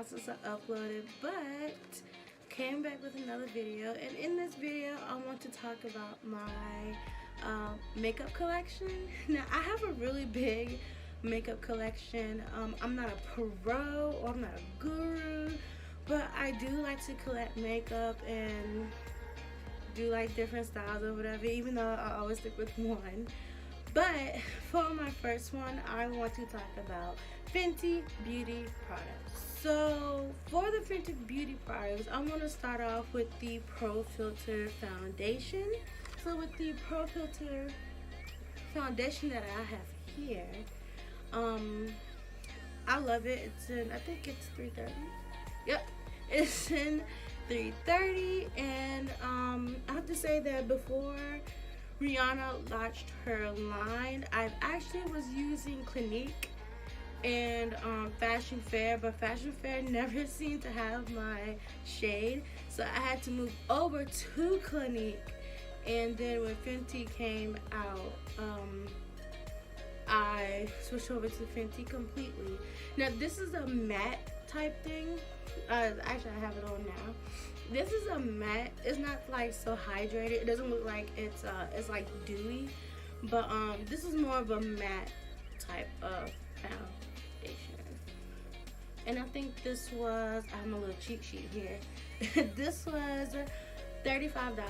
since I uploaded, but came back with another video. And in this video I want to talk about my makeup collection. Now I have a really big makeup collection. I'm not a pro or I'm not a guru, but I do like to collect makeup and do like different styles or whatever, even though I always stick with one. But for my first one, I want to talk about Fenty Beauty products. So for the Fenty Beauty products, I'm going to start off with the Pro Filt'r foundation. So with the Pro Filt'r foundation that I have here, I love it. It's in, I think it's 330. Yep, it's in 330, and I have to say that before Rihanna launched her line, I actually was using Clinique and Fashion Fair, but Fashion Fair never seemed to have my shade, so I had to move over to Clinique. And then when Fenty came out, I switched over to Fenty completely. Now this is a matte type thing. Actually I have it on now. This is a matte. It's not like so hydrated. It doesn't look like it's like dewy, but this is more of a matte type of foundation. And I think this was, I have my little cheat sheet here. This was $35.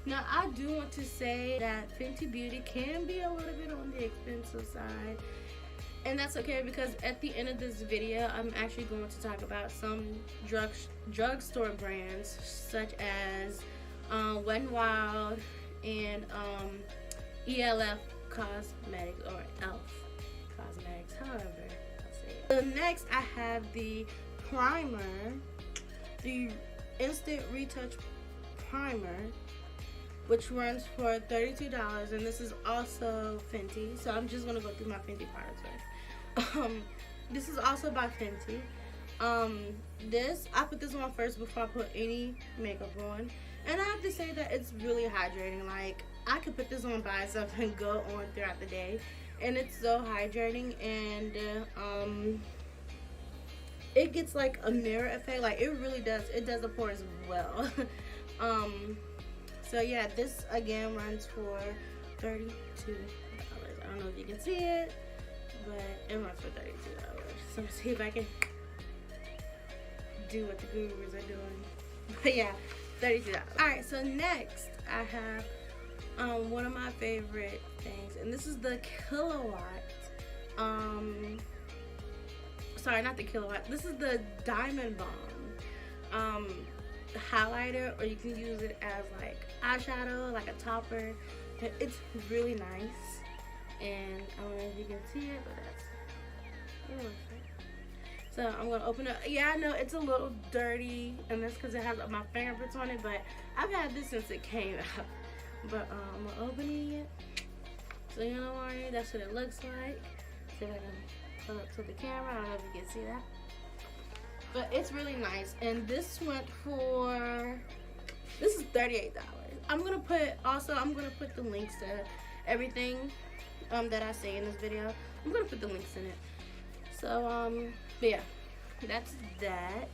Now I do want to say that Fenty Beauty can be a little bit on the expensive side, and that's okay, because at the end of this video I'm actually going to talk about some drugstore brands such as Wet n Wild and ELF Cosmetics, or ELF Cosmetics, however I'll say it. So next I have the primer, the Instant Retouch Primer, which runs for $32, and this is also Fenty. So I'm just gonna go through my Fenty products first. This is also by Fenty. I put this on first before I put any makeup on, and I have to say that it's really hydrating. Like, I could put this on by itself and go on throughout the day, and it's so hydrating, and it gets like a mirror effect. Like, it really does. It does the pores well. So yeah, this again runs for $32. I don't know if you can see it, but it runs for $32. So let's see if I can do what the gurus are doing. But yeah, $32. Alright, so next I have one of my favorite things, and this is the Killawatt. Sorry, not the Killawatt. This is the Diamond Bomb highlighter, or you can use it as like eyeshadow, like a topper. It's really nice, and I don't know if you can see it, but that's what it looks like. So I'm gonna open it. Yeah, I know it's a little dirty, and that's because it has my fingerprints on it, but I've had this since it came out. But I'm gonna open it, so you know what, that's what it looks like. See if I can pull up to the camera. I don't know if you can see that, but it's really nice. And this went for, this is $38. I'm gonna put the links to everything that I say in this video. I'm gonna put the links in it. So but yeah, that's that.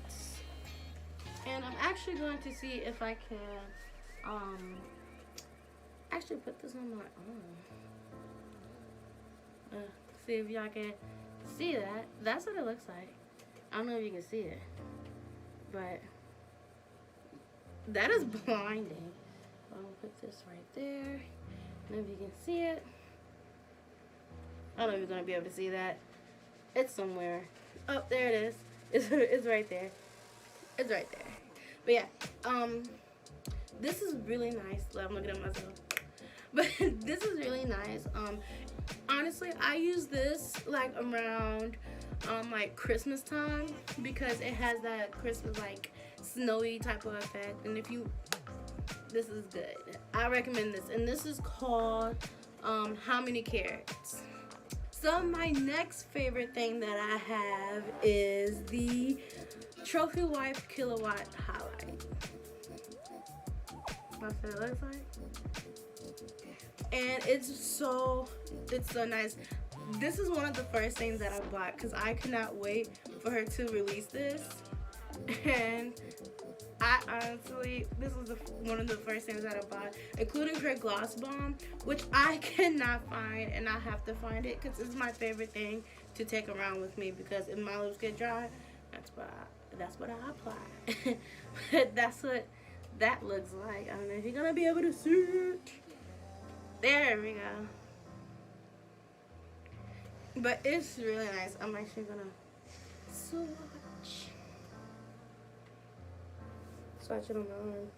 And I'm actually going to see if I can actually put this on my arm. See if y'all can see that. That's what it looks like. I don't know if you can see it, but that is blinding. I'm gonna put this right there. And if you can see it, I don't know if you're gonna be able to see that. It's somewhere. Oh, there it is. It's right there. It's right there. But yeah, this is really nice. I'm looking at myself. But this is really nice. Honestly, I use this like around like Christmas time, because it has that Christmas like snowy type of effect. And if you, this is good. I recommend this. And this is called How Many Carats. So my next favorite thing that I have is the Trophy Wife Killawatt Highlight. That's what it looks like. And it's so nice. this is one of the first things that I bought because I could not wait for her to release this. And I honestly, this was one of the first things that I bought, including her gloss bomb, which I cannot find, and I have to find it because it's my favorite thing to take around with me, because if my lips get dry, that's what I apply. But that's what that looks like. I don't know if you're gonna be able to see it. There we go. But it's really nice. I'm actually gonna swatch it on my arm.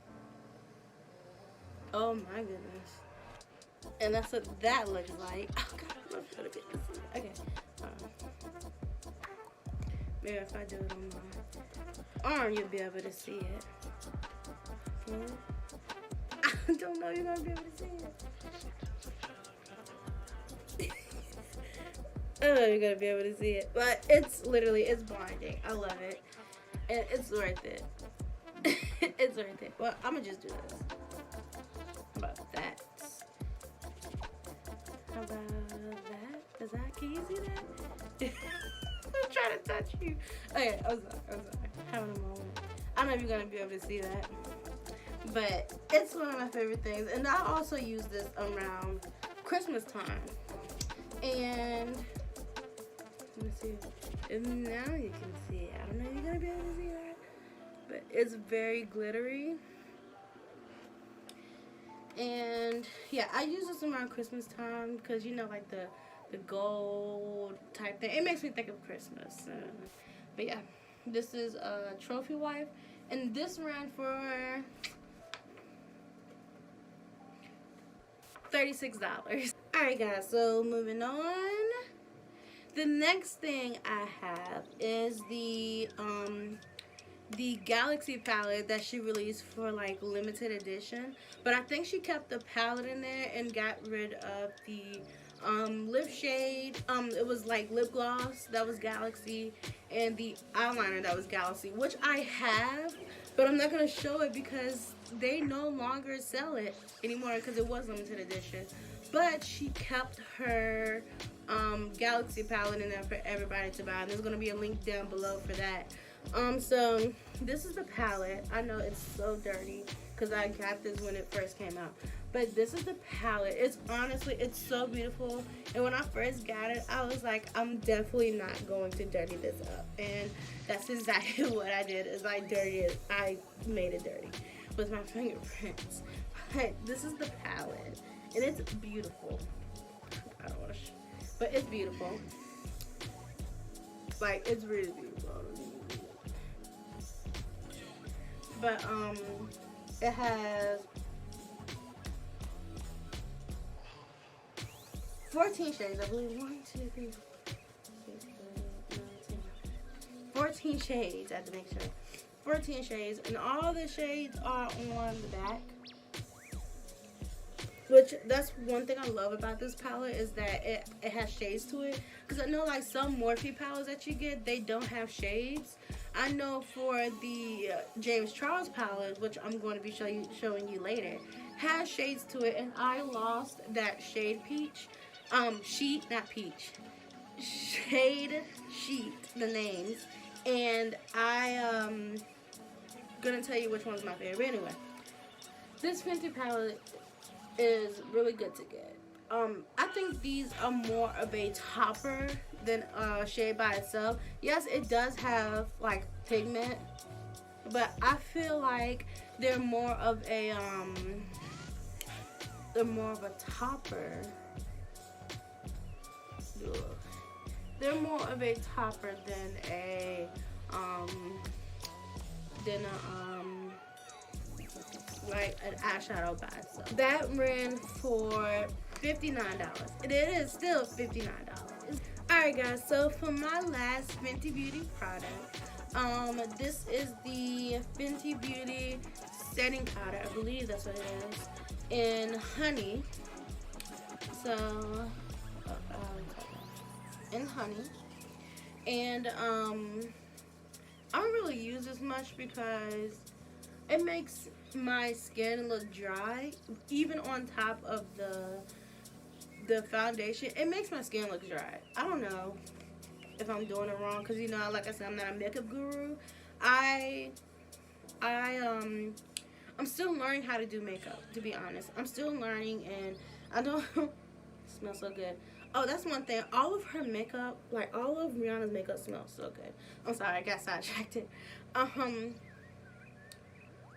Oh my goodness. And that's what that looks like. Oh god, I'm gonna put a bit. Okay. Maybe if I do it on my arm, you'll be able to see it. I don't know, you're gonna be able to see it. Oh, you're gonna be able to see it. But it's literally, it's blinding. I love it. And it's worth it. It's worth it. Well, I'm gonna just do this. How about that? How about that? Does that, can you see that? I'm trying to touch you. Okay, I'm sorry. Having a moment. I don't know if you're gonna be able to see that. But it's one of my favorite things. And I also use this around Christmas time. And let me see. And now you can see it. I don't know if you're gonna be able to see that. But it's very glittery. And yeah, I use this around Christmas time because, you know, like the gold type thing. It makes me think of Christmas. But yeah, this is a Trophy Wife. And this ran for $36. Alright guys, so moving on. The next thing I have is the Galaxy palette that she released for like limited edition, but I think she kept the palette in there and got rid of the lip shade. It was like lip gloss that was Galaxy and the eyeliner that was Galaxy, which I have, but I'm not gonna show it because they no longer sell it anymore because it was limited edition. But she kept her Galaxy palette in there for everybody to buy, and there's gonna be a link down below for that. So this is the palette. I know it's so dirty because I got this when it first came out, but this is the palette. It's honestly, it's so beautiful. And when I first got it, I was like, I'm definitely not going to dirty this up, and that's exactly what I did. Is I made it dirty with my fingerprints. But this is the palette, and it's beautiful. I don't want to but it's beautiful. Like, it's really beautiful. But it has 14 shades, I believe. 1, 2, 3, 4, 6, 7, 8, 9, 10. 14 shades, I have to make sure. 14 shades, and all the shades are on the back. Which, that's one thing I love about this palette, is that it has shades to it. Because I know like some Morphe palettes that you get, they don't have shades. I know for the James Charles palette, which I'm going to be showing you later, has shades to it, and I lost that shade peach. Shade sheet, the names. And I'm gonna tell you which one's my favorite. Anyway, this Fenty palette is really good to get. I think these are more of a topper than a shade by itself. Yes, it does have like pigment, but I feel like they're more of a topper. Ugh. They're more of a topper than a like an eyeshadow by itself. That ran for $59. It is still $59. Alright guys, so for my last Fenty Beauty product, this is the Fenty Beauty setting powder. I believe that's what it is. In honey. So in honey. And I don't really use this much because it makes my skin look dry, even on top of the foundation, it makes my skin look dry. I don't know if I'm doing it wrong, because, you know, like I said, I'm not a makeup guru. I'm still learning how to do makeup, to be honest. I'm still learning, and I don't smells so good. Oh, that's one thing. All of her makeup, like all of Rihanna's makeup smells so good. I'm sorry, I got sidetracked.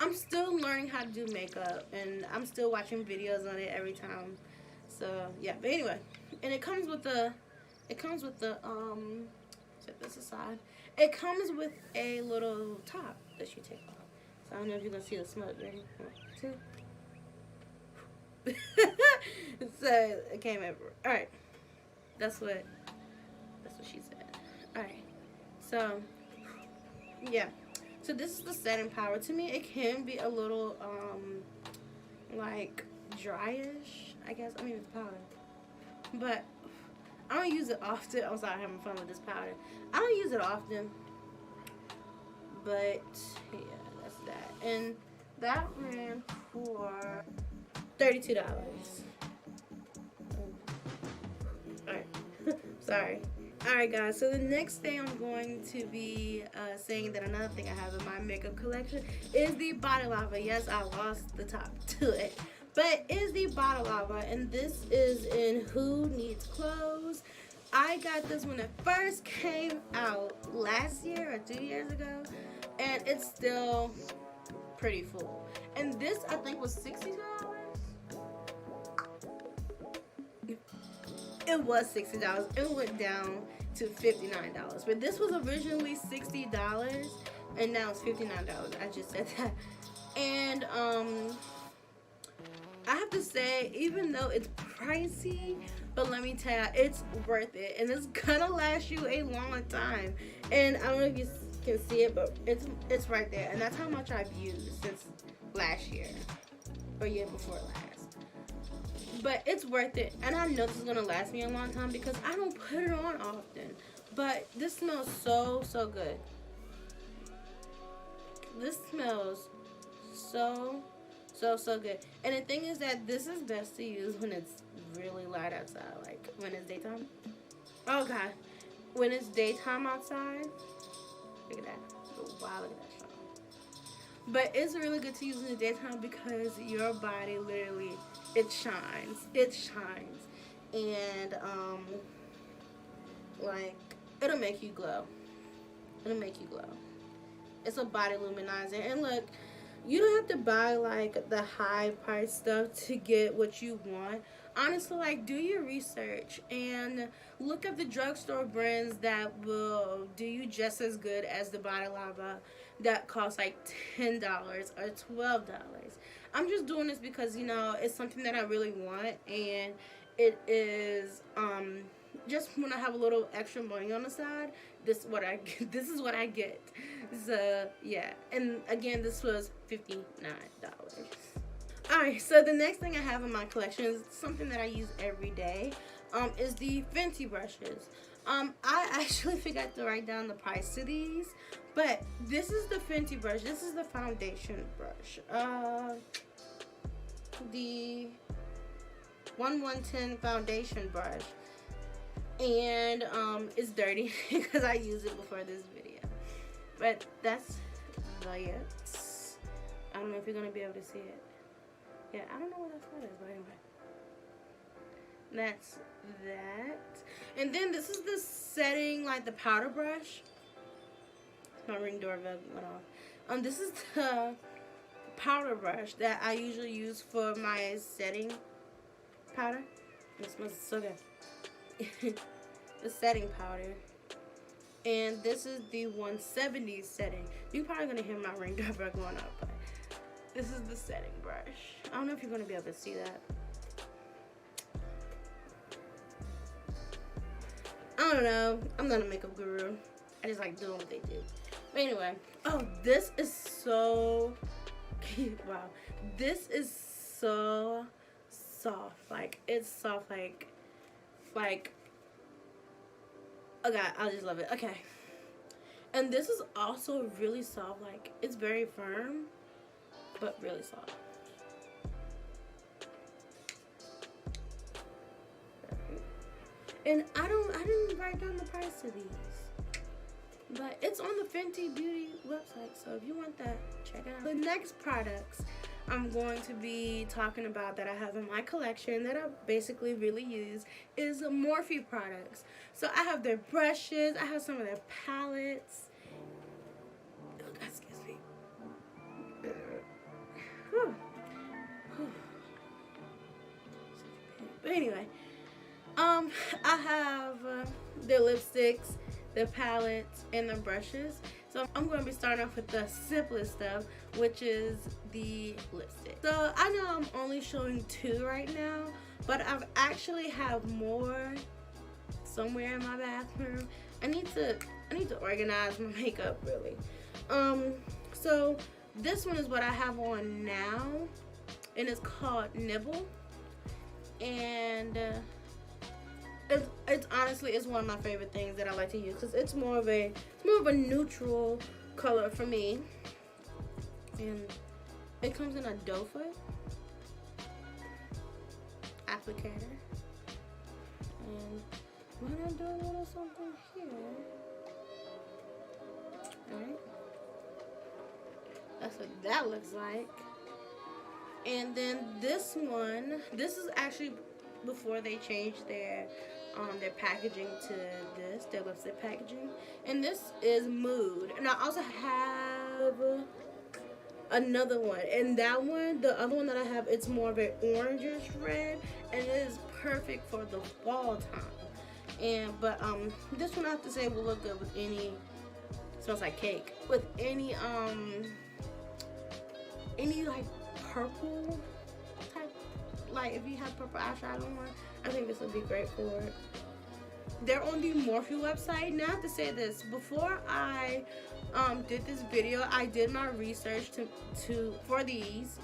I'm still learning how to do makeup, and I'm still watching videos on it every time. So yeah, but anyway, and it comes with the set this aside. It comes with a little top that you take off. So I don't know if you're gonna see the smoke. Ready? 1, 2. So it came over. All right. That's what she said. All right. So yeah. So this is the setting powder. To me, it can be a little like dryish, I guess. I mean, it's powder, but I don't use it often. I'm sorry, I'm having fun with this powder. I don't use it often, but yeah, that's that. And that ran for $32. Alright, sorry. Alright guys, so the next thing I'm going to be saying that another thing I have in my makeup collection is the Body Lava. Yes, I lost the top to it, but it is the Body Lava, and this is in Who Needs Clothes. I got this when it first came out last year or 2 years ago, and it's still pretty full. And this, I think, was $60. It was $60. It went down to $59. But this was originally $60, and now it's $59. I just said that. And I have to say, even though it's pricey, but let me tell you, it's worth it, and it's gonna last you a long time. And I don't know if you can see it, but it's right there, and that's how much I've used since last year or year before last. But it's worth it, and I know this is gonna last me a long time because I don't put it on often. But this smells so good. This smells so good. And the thing is that this is best to use when it's really light outside, like when it's daytime. Oh god, when it's daytime outside, look at that. Wow, look at that shine. But it's really good to use in the daytime because your body literally, it shines, and like it'll make you glow. It's a body luminizer, and look, you don't have to buy like the high price stuff to get what you want. Honestly, like, do your research and look up the drugstore brands that will do you just as good as the Body Lava that costs like $10 or $12. I'm just doing this because, you know, it's something that I really want, and it is just when I have a little extra money on the side, this is what I get. So yeah, and again, this was $59. Alright, so the next thing I have in my collection is something that I use every day, is the Fenty brushes. I actually forgot to write down the price to these, but this is the Fenty brush. This is the foundation brush. The 1110 foundation brush. And it's dirty because I used it before this video. But that's it. I don't know if you're going to be able to see it. Yeah, I don't know what that is, but anyway. That's that. And then this is the setting, like the powder brush. My Ring doorbell went off. This is the powder brush that I usually use for my setting powder. It smells so good. The setting powder. And this is the 170 setting. You're probably going to hear my Ring doorbell going off, but this is the setting brush. I don't know if you're going to be able to see that. I don't know. I'm not a makeup guru. I just like doing what they do. But anyway. Oh, this is so cute. Wow. This is so soft. Like, it's soft. Like, oh god, I just love it. Okay. And this is also really soft. Like, it's very firm, but really soft. And I didn't write down the price of these, but it's on the Fenty Beauty website, so if you want that, check it out. The next products I'm going to be talking about that I have in my collection that I basically really use is the Morphe products. So I have their brushes, I have some of their palettes. Oh, excuse me. But anyway, I have their lipsticks, the palettes, and the brushes. So I'm going to be starting off with the simplest stuff, which is the lipstick. So I know I'm only showing 2 right now, but I've actually have more somewhere in my bathroom. I need to organize my makeup really. So this one is what I have on now, and it's called Nibble, and it's honestly one of my favorite things that I like to use because it's more of a neutral color for me, and it comes in a doe foot applicator. And why not do a little something here? Alright, that's what that looks like. And then this one, this is actually before they changed their packaging to their lipstick packaging, and this is Mood. And I also have another one, and that one, the other one that I have, it's more of an orangish red, and it is perfect for the fall time. But this one I have to say will look good with any, smells like cake, with any like purple type, like if you have purple eyeshadow on, I think this would be great for it. They're on the Morphe website. Now I have to say this, before I did this video, I did my research for these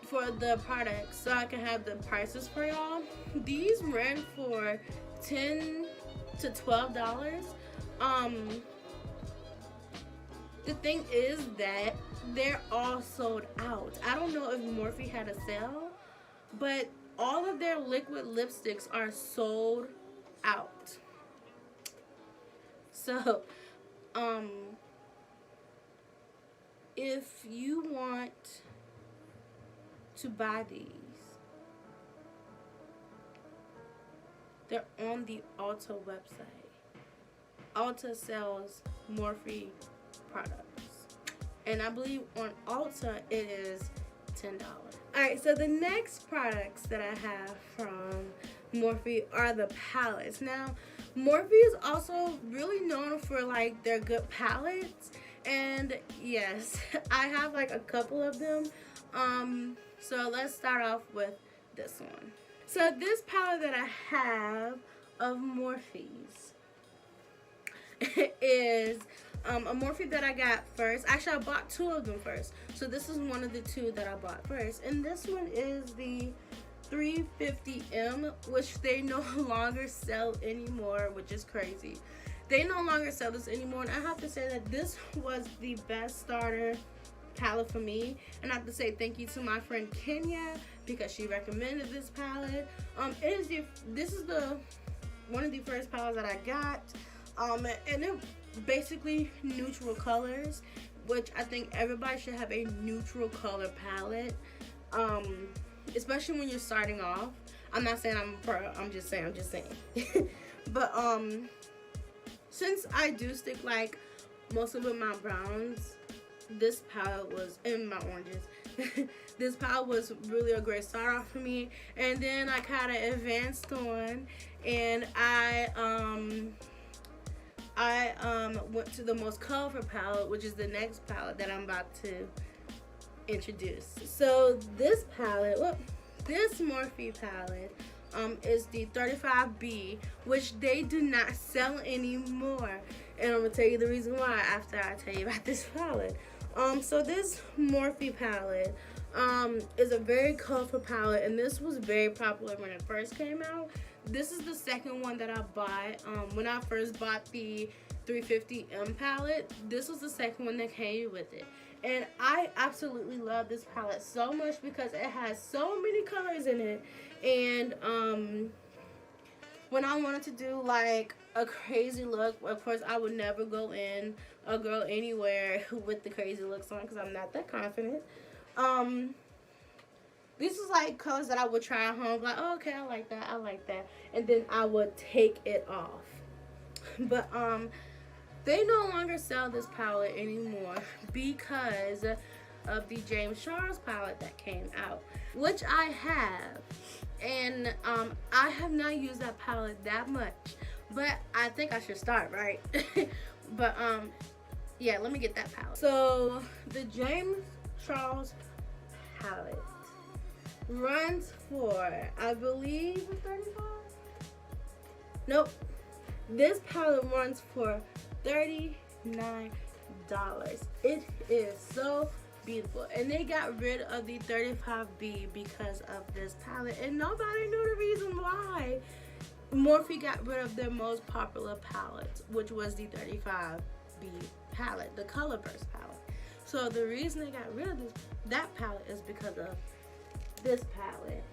for the products so I can have the prices for y'all. These ran for $10 to $12. The thing is that they're all sold out. I don't know if Morphe had a sale, but all of their liquid lipsticks are sold out. So, if you want to buy these, they're on the Ulta website. Ulta sells Morphe products, and I believe on Ulta it is $10. Alright, so the next products that I have from Morphe are the palettes. Now, Morphe is also really known for like their good palettes, and yes, I have like a couple of them. So let's start off with this one. So this palette that I have of Morphe's is a Morphe that I got first. Actually, I bought 2 of them first. So this is one of the 2 that I bought first. And this one is the 350M, which they no longer sell anymore, which is crazy. They no longer sell this anymore. And I have to say that this was the best starter palette for me. And I have to say thank you to my friend Kenya because she recommended this palette. This is one of the first palettes that I got. And it basically neutral colors, which I think everybody should have a neutral color palette, especially when you're starting off. I'm not saying I'm a pro, I'm just saying but since I do stick like mostly with my browns, this palette was, in my oranges, this palette was really a great start off for me. And then I kind of advanced on, and I went to the most colorful palette, which is the next palette that I'm about to introduce. So this palette, this Morphe palette, is the 35B, which they do not sell anymore. And I'm gonna tell you the reason why after I tell you about this palette. So this Morphe palette is a very colorful palette, and this was very popular when it first came out. This is the second one that I bought. When I first bought the 350M palette, this was the second one that came with it. And I absolutely love this palette so much because it has so many colors in it. And when I wanted to do like a crazy look, of course I would never go in a girl anywhere with the crazy looks on because I'm not that confident. These is like colors that I would try at home, like, oh, okay, I like that, and then I would take it off. But they no longer sell this palette anymore because of the James Charles palette that came out, which I have, and I have not used that palette that much, but I think I should start, right? But yeah, let me get that palette. So the James Charles palette runs for, I believe, $35. Nope, this palette runs for $39. It is so beautiful, and they got rid of the 35B because of this palette, and nobody knew the reason why. Morphe got rid of their most popular palette, which was the 35B palette, the color burst palette. So the reason they got rid of that palette is because of this palette,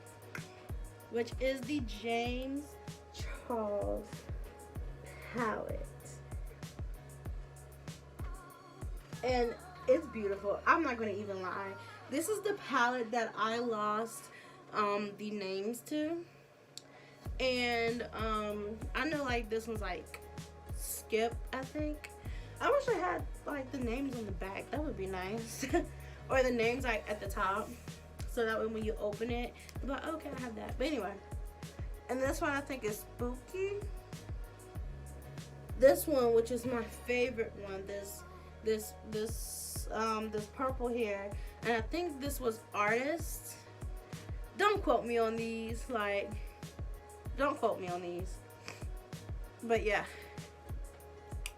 which is the James Charles palette, and it's beautiful. I'm not gonna even lie, this is the palette that I lost the names to, and I know like this one's like Skip, I think. I wish I had like the names on the back, that would be nice. Or the names like at the top, so that way when you open it, you're like, okay, I have that. But anyway, and this one I think is Spooky. This one, which is my favorite one, this purple here, and I think this was Artist. Don't quote me on these, like, don't quote me on these. But yeah,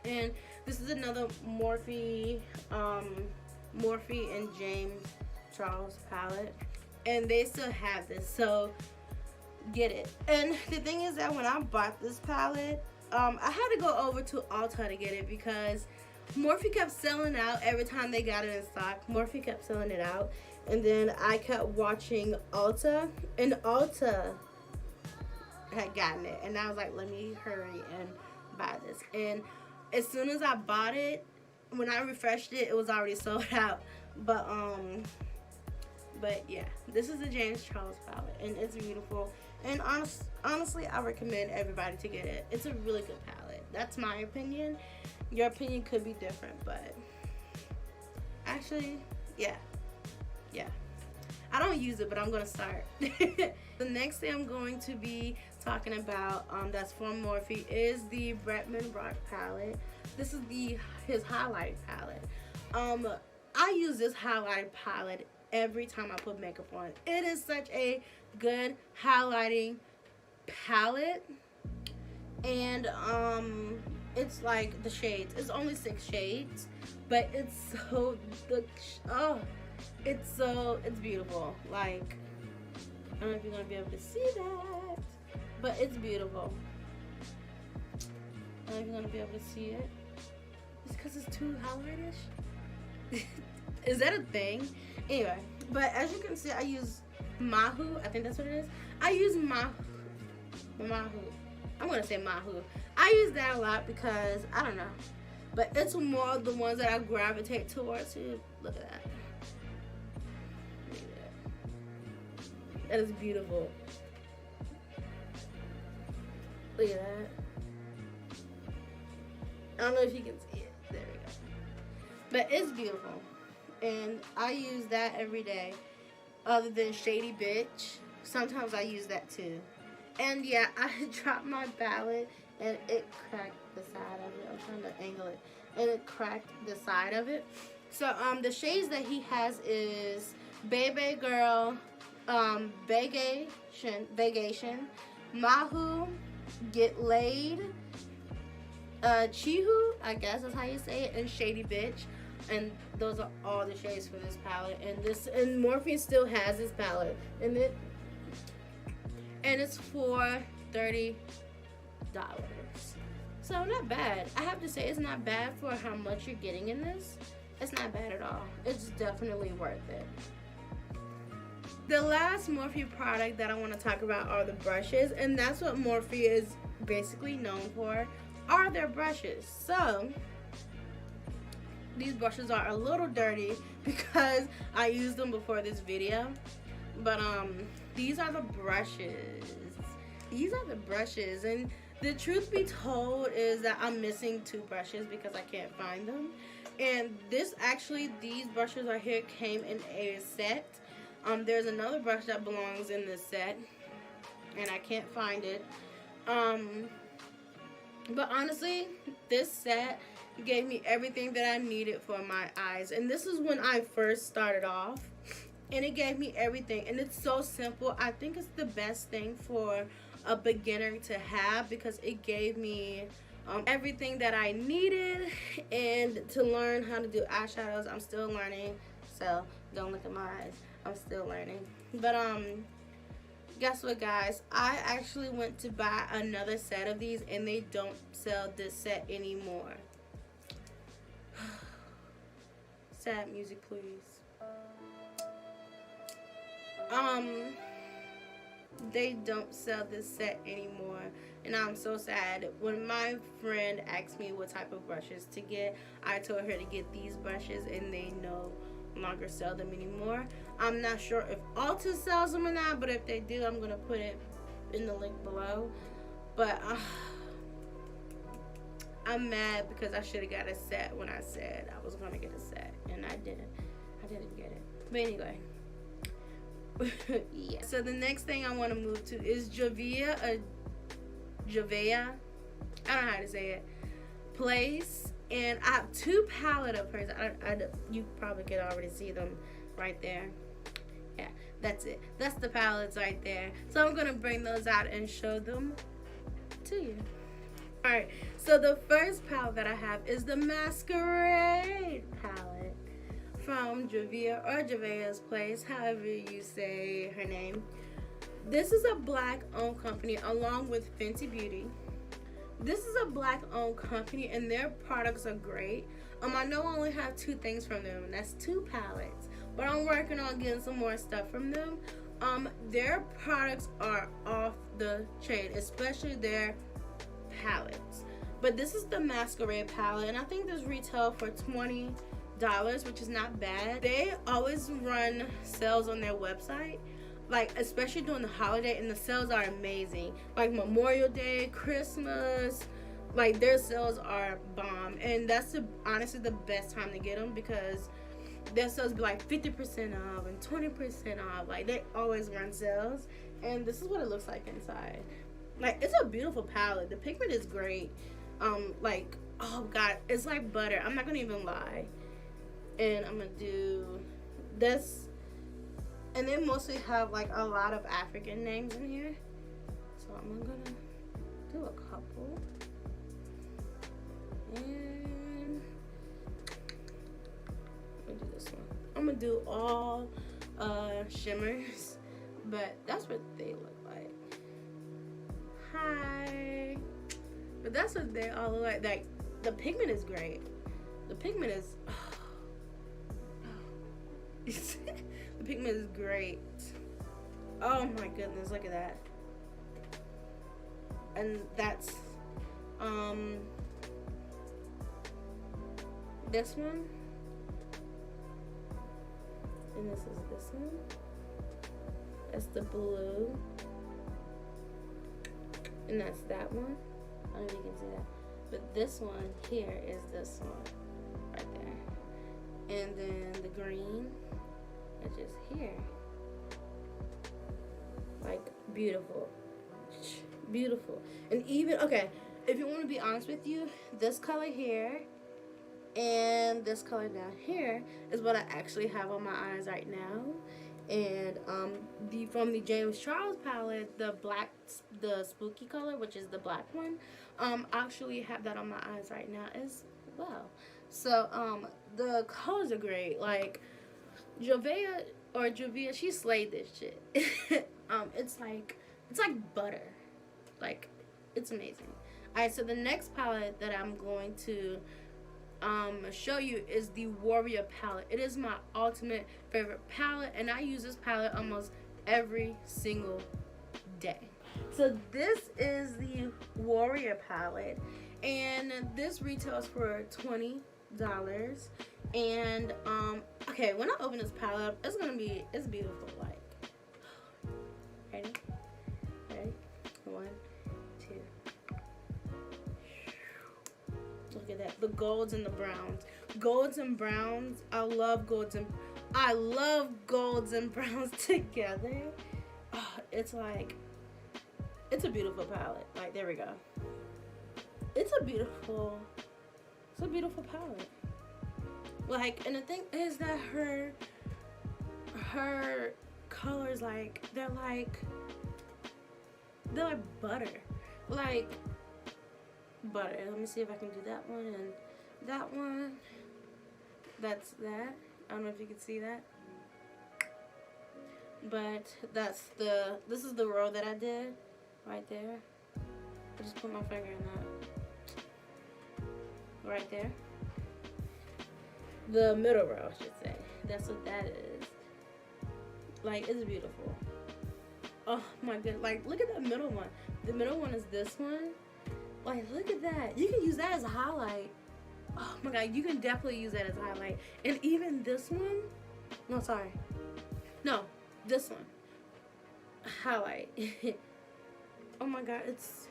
and this is another Morphe and James Charles palette, and they still have this, so get it. And the thing is that when I bought this palette, I had to go over to Ulta to get it because Morphe kept selling out every time they got it in stock. Morphe kept selling it out, and then I kept watching Ulta, and Ulta had gotten it, and I was like, let me hurry and buy this. And as soon as I bought it, when I refreshed it, it was already sold out. But yeah, this is the James Charles palette, and it's beautiful. And honestly, I recommend everybody to get it. It's a really good palette. That's my opinion. Your opinion could be different, but actually, yeah. I don't use it, but I'm gonna start. The next thing I'm going to be talking about that's from Morphe is the Bretman Rock palette. This is his highlight palette. I use this highlight palette every time I put makeup on. It is such a good highlighting palette, and it's like the shades, it's only 6 shades, but it's so it's beautiful. Like, I don't know if you're gonna be able to see that, but it's beautiful. I don't know if you're gonna be able to see it. It's because it's too highlightish. Is that a thing? Anyway, but as you can see, I use Mahu. I think that's what it is. I use Mahu. I'm gonna say Mahu. I use that a lot because I don't know, but it's more of the ones that I gravitate towards. Look at that. Look at that. That is beautiful. Look at that. I don't know if you can see it. There we go. But it's beautiful, and I use that every day. Other than Shady Bitch, sometimes I use that too. And yeah, I dropped my palette and it cracked the side of it. I'm trying to angle it, and it cracked the side of it. So the shades that he has is Baby Girl, Vacation, Mahu, Get Laid, Chihu, I guess that's how you say it, and Shady Bitch. And those are all the shades for this palette. And Morphe still has this palette, and it's for $30. So not bad. I have to say, it's not bad for how much you're getting in this. It's not bad at all. It's definitely worth it. The last Morphe product that I want to talk about are the brushes, and that's what Morphe is basically known for are their brushes. So these brushes are a little dirty because I used them before this video, but these are the brushes. These are the brushes, and the truth be told is that I'm missing 2 brushes because I can't find them. And these brushes right here came in a set. There's another brush that belongs in this set, and I can't find it. But honestly, this set gave me everything that I needed for my eyes. And this is when I first started off, and it gave me everything. And it's so simple. I think it's the best thing for a beginner to have because it gave me everything that I needed. And to learn how to do eyeshadows, I'm still learning, so don't look at my eyes. I'm still learning. But guess what, guys? I actually went to buy another set of these, and they don't sell this set anymore. Sad music, please. They don't sell this set anymore, and I'm so sad. When my friend asked me what type of brushes to get, I told her to get these brushes, and they no longer sell them anymore. I'm not sure if Ulta sells them or not, but if they do, I'm gonna put it in the link below. But I'm mad because I should have got a set when I said I was gonna get a set, and I didn't get it. But anyway, yeah. So the next thing I want to move to is Juvia, I don't know how to say it, Place. And I have 2 palette of hers. You probably can already see them right there. Yeah, that's it. That's the palettes right there. So I'm going to bring those out and show them to you. Alright, so the first palette that I have is the Masquerade Palette from Juvia or Juvias Place, however you say her name. This is a black-owned company along with Fenty Beauty. This is a black-owned company, and their products are great. I know I only have 2 things from them, and that's 2 palettes. But I'm working on getting some more stuff from them. Their products are off the chain, especially their palettes. But this is the Masquerade palette, and I think this retail for $20, which is not bad. They always run sales on their website, like especially during the holiday, and the sales are amazing. Like Memorial Day, Christmas, like their sales are bomb, and that's honestly the best time to get them because their sales be like 50% off and 20% off. Like they always run sales, and this is what it looks like inside. Like it's a beautiful palette. The pigment is great. Like oh god, it's like butter. I'm not gonna even lie. And I'm gonna do this. And they mostly have like a lot of African names in here. So I'm gonna do a couple. And I'm gonna do this one. I'm gonna do all shimmers, but that's what they look like. Hi. But that's what they all look like. Like the pigment is great. The pigment is the pigment is great. Oh my goodness, look at that. And that's this one. And this is this one. That's the blue. And that's that one. I don't know if you can see that. But this one here is this one right there. And then the green is just here. Like beautiful. Beautiful. And even, okay, if you want to be honest with you, this color here and this color down here is what I actually have on my eyes right now. And from the James Charles palette, the spooky color, which is the black one, I actually have that on my eyes right now as well. So the colors are great. Like Juvia, she slayed this shit. It's like butter. Like it's amazing. Alright, so the next palette that I'm going to show you is the Warrior palette. It is my ultimate favorite palette, and I use this palette almost every single day. So this is the Warrior palette, and this retails for $20. And okay, when I open this palette up, it's beautiful. Like, ready? One, two. Look at that. The golds and the browns. Golds and browns. I love golds and browns together. Oh, it's a beautiful palette. Like, there we go. It's a beautiful palette. Like, and the thing is that her colors, like, they're like butter. Like butter. Let me see if I can do that one and that one. That's that. I don't know if you can see that. But this is the row that I did right there. I just put my finger in that. Right there. The middle row, I should say. That's what that is. Like, it's beautiful. Oh my goodness. Like, look at that middle one. The middle one is this one. Like, look at that. You can use that as a highlight. Oh my god, you can definitely use that as a highlight. And even this one. No, sorry. No, this one. Highlight. Oh my god,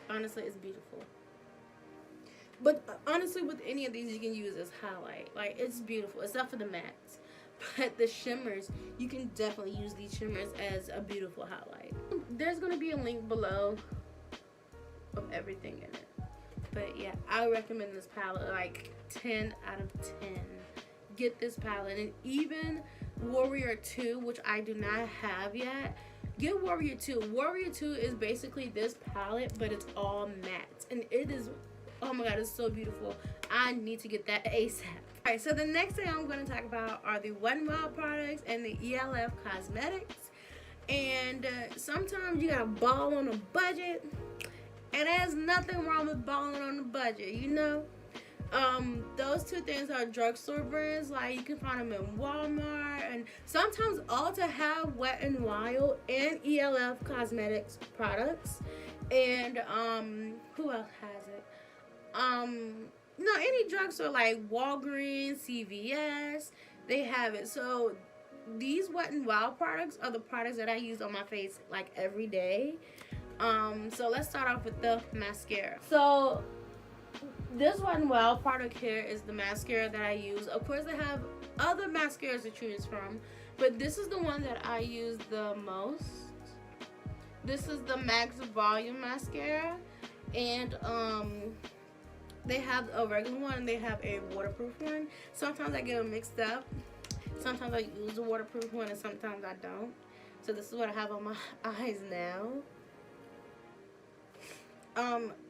honestly, it's beautiful. But honestly, with any of these, you can use as highlight. Like, it's beautiful, except for the mattes. But the shimmers, you can definitely use these shimmers as a beautiful highlight. There's going to be a link below of everything in it. But yeah, I recommend this palette, like 10 out of 10. Get this palette. And even Warrior 2, which I do not have yet, get Warrior 2. Warrior 2 is basically this palette, but it's all matte. And it is... oh my god, it's so beautiful. I need to get that ASAP. Alright, so the next thing I'm going to talk about are the Wet n Wild products and the ELF cosmetics. And sometimes you gotta ball on a budget. And there's nothing wrong with balling on a budget, you know? Those two things are drugstore brands. Like, you can find them in Walmart. And sometimes Ulta have Wet n Wild and ELF cosmetics products. And who else has it? No, any drugstore like Walgreens, CVS, they have it. So these Wet n Wild products are the products that I use on my face like every day. So let's start off with the mascara. So this Wet n Wild product here is the mascara that I use. Of course, they have other mascaras to choose from, but this is the one that I use the most. This is the Max Volume mascara, and they have a regular one and they have a waterproof one. Sometimes I get them mixed up. Sometimes I use the waterproof one and sometimes I don't. So this is what I have on my eyes now.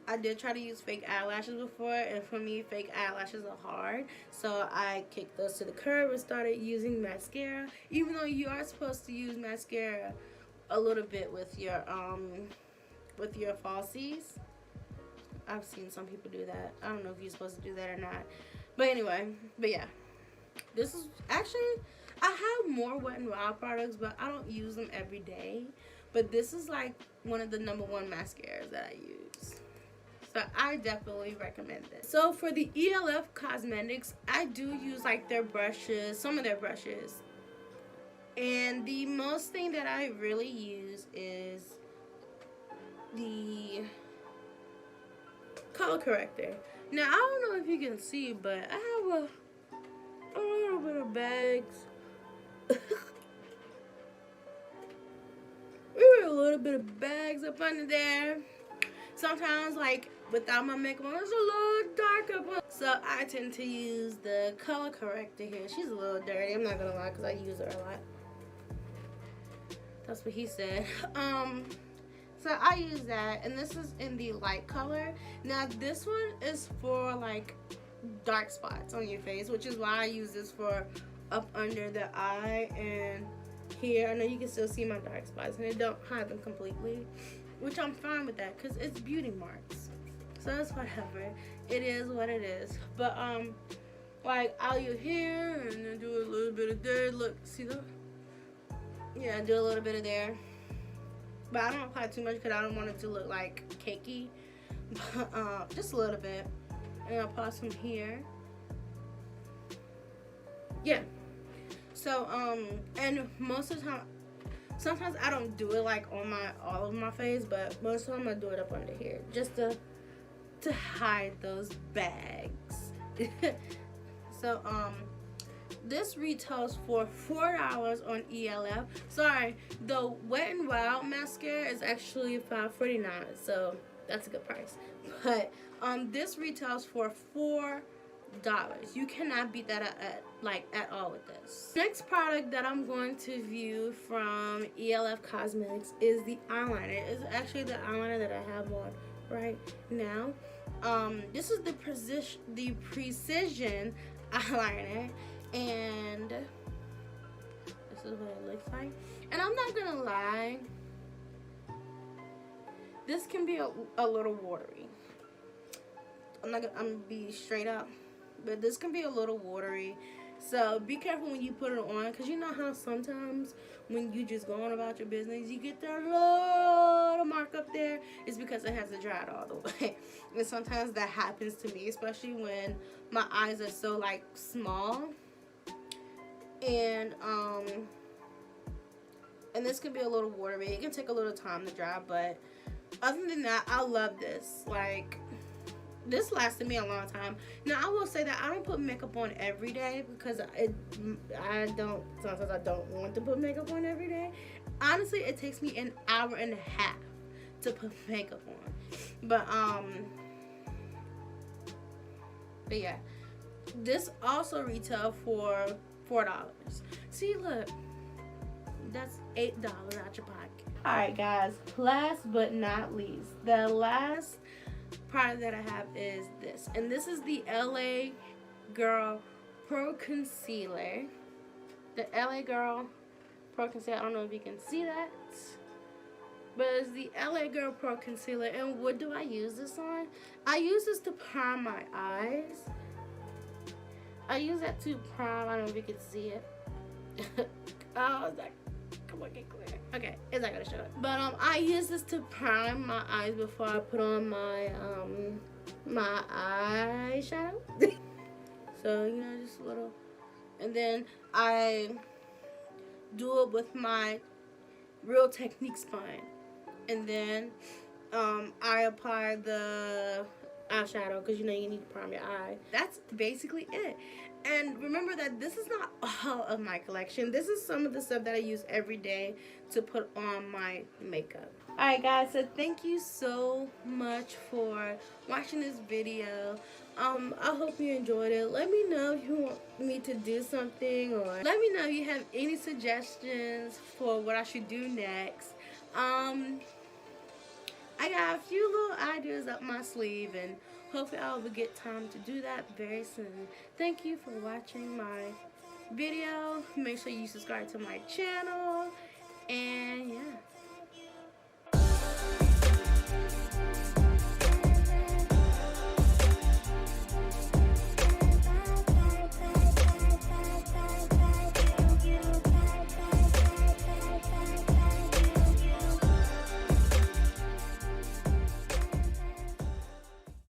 I did try to use fake eyelashes before, and for me, fake eyelashes are hard. So I kicked those to the curb and started using mascara. Even though you are supposed to use mascara a little bit with your falsies. I've seen some people do that. I don't know if you're supposed to do that or not. But anyway, but yeah. This is actually, I have more Wet n Wild products, but I don't use them every day. But this is like one of the #1 mascaras that I use. So I definitely recommend this. So for the ELF cosmetics, I do use like their brushes, some of their brushes. And the most thing that I really use is the color corrector. Now, I don't know if you can see, but I have a little bit of bags. A little bit of bags up under there. Sometimes, like, without my makeup on, it's a little dark up on. So I tend to use the color corrector here. She's a little dirty, I'm not gonna lie, because I use her a lot. That's what he said. So I use that, and this is in the light color. Now this one is for like dark spots on your face, which is why I use this for up under the eye and here. I know you can still see my dark spots and it don't hide them completely, which I'm fine with that because it's beauty marks. So that's whatever. It is what it is. But like I'll use here and then do a little bit of there. Look, see that? Yeah, do a little bit of there. but I don't apply too much because I don't want it to look like cakey. But, just a little bit, and I'll apply some here. Yeah. So and most of the time, sometimes I don't do it like on all of my face, but most of the time I do it up under here just to hide those bags. So this retails for $4 on ELF. Sorry, the Wet n Wild mascara is actually $5.49, so that's a good price. But this retails for $4. You cannot beat that at all with this. Next product that I'm going to view from ELF Cosmetics is the eyeliner. It's actually the eyeliner that I have on right now. This is the Precision eyeliner, and this is what it looks like. And I'm not gonna lie, this can be a little watery. I'm gonna be straight up, but this can be a little watery, so be careful when you put it on, because you know how sometimes when you just go on about your business, you get that little mark up there. It's because it hasn't dried all the way. And sometimes that happens to me, especially when my eyes are so like small, and this can be a little watery. It can take a little time to dry, but other than that, I love this. Like, this lasted me a long time. Now, I will say that I don't put makeup on every day because sometimes I don't want to put makeup on every day. Honestly, it takes me an hour and a half to put makeup on. But yeah, this also retail for $4. See, look, that's $8 out your pocket. Alright guys, last but not least, the last product that I have is this, and this is the LA Girl Pro Concealer. The LA Girl Pro Concealer, I don't know if you can see that, but it's the LA Girl Pro Concealer. And what do I use this on? I use this to prime my eyes. I use that to prime, I don't know if you can see it. Oh, it's like, come on, get clear. Okay, it's not gonna show it. But I use this to prime my eyes before I put on my my eyeshadow. So, you know, just a little. And then I do it with my Real Technique spine. And then I apply the eyeshadow, because you know you need to prime your eye. That's basically it. And remember that this is not all of my collection. This is some of the stuff that I use every day to put on my makeup. Alright guys, so thank you so much for watching this video. I hope you enjoyed it. Let me know if you want me to do something, or let me know if you have any suggestions for what I should do next. I got a few little ideas up my sleeve, and hopefully I will get time to do that very soon. Thank you for watching my video. Make sure you subscribe to my channel.